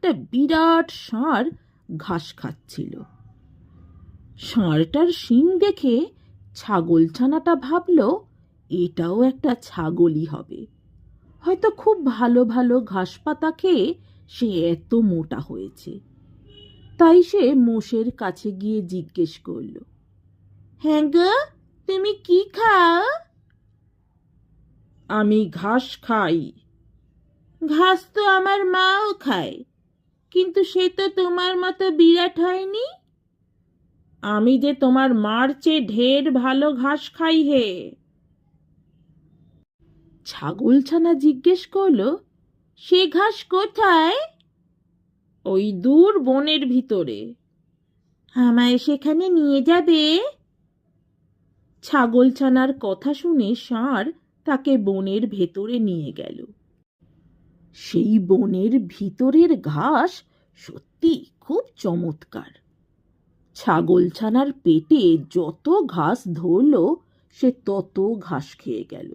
একটা বিরাট ষাঁড় ঘাস খাচ্ছিল। ষাঁড়টার শিং দেখে ছাগলছানাটা ভাবল এটাও একটা ছাগলই হবে, হয়তো খুব ভালো ভালো ঘাস পাতা খেয়ে সে এত মোটা হয়েছে। তাই সে মোষের কাছে গিয়ে জিজ্ঞেস করল, হ্যাঁ গো, তুমি কি খাও? আমি ঘাস খাই। ঘাস তো আমার মাও খায়, কিন্তু সে তো তোমার মতো বিরাট হয়নি। আমি যে তোমার মার চেয়ে ঢের ভালো ঘাস খাই হে। ছাগলছানা জিজ্ঞেস করল, সে ঘাস কোথায়? ওই দূর বনের ভিতরে। আমায় সেখানে নিয়ে যাবে? ছাগলছানার কথা শুনে ষাঁড় তাকে বনের ভেতরে নিয়ে গেল। সেই বনের ভিতরের ঘাস সত্যি খুব চমৎকার। ছাগলছানার পেটে যত ঘাস ধরল সে তত ঘাস খেয়ে গেল,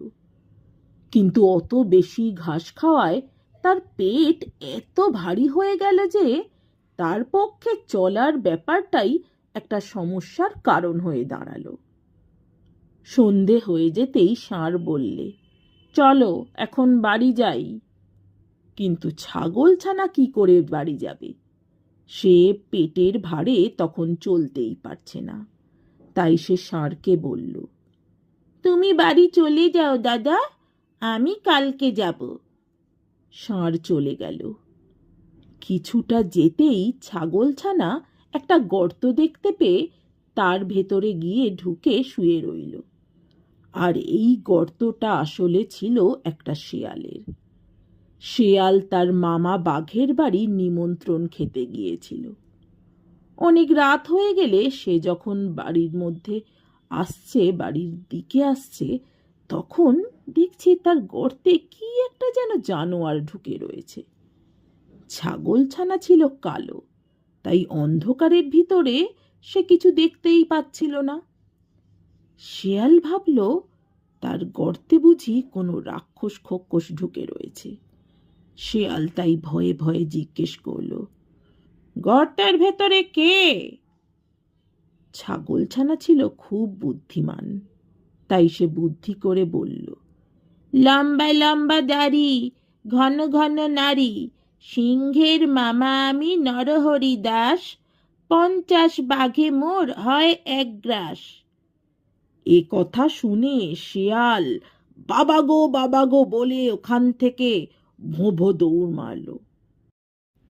কিন্তু অত বেশি ঘাস খাওয়ায় তার পেট এত ভারী হয়ে গেল যে তার পক্ষে চলার ব্যাপারটাই একটা সমস্যার কারণ হয়ে দাঁড়ালো। সন্ধে হয়ে যেতেই ষাঁড় বললে, চলো এখন বাড়ি যাই। কিন্তু ছাগলছানা কি করে বাড়ি যাবে? সে পেটের ভারে তখন চলতেই পারছে না। তাই সে ষাঁড়কে বলল, তুমি বাড়ি চলে যাও দাদা, আমি কালকে যাব। ষাঁড় চলে গেল। কিছুটা যেতেই ছাগলছানা একটা গর্ত দেখতে পেয়ে তার ভেতরে গিয়ে ঢুকে শুয়ে রইল। আর এই গর্তটা আসলে ছিল একটা শেয়ালের। শেয়াল তার মামা বাঘের বাড়ি নিমন্ত্রণ খেতে গিয়েছিল। অনেক রাত হয়ে গেলে সে যখন বাড়ির দিকে আসছে, তখন দেখছে তার গর্তে কি একটা যেন জানোয়ার ঢুকে রয়েছে। ছাগলছানা ছিল কালো, তাই অন্ধকারের ভিতরে সে কিছু দেখতেই পাচ্ছিল না। শেয়াল ভাবল তার গর্তে বুঝি কোনো রাক্ষস খোক্কস ঢুকে রয়েছে। শেয়াল তাই ভয়ে ভয়ে জিজ্ঞেস করল, গর্তের ভেতরে কে? ছাগলছানা ছিল খুব বুদ্ধিমান, তাই সে বুদ্ধি করে বলল, লম্বা লম্বা দাড়ি, ঘন ঘন নাড়ি, সিংহের মামা আমি নরহরি দাস, 50 বাঘে মোর হয় 1 গ্রাস। এ কথা শুনে শেয়াল বাবা গো বলে ওখান থেকে ভোঁ ভোঁ দৌড় মারল।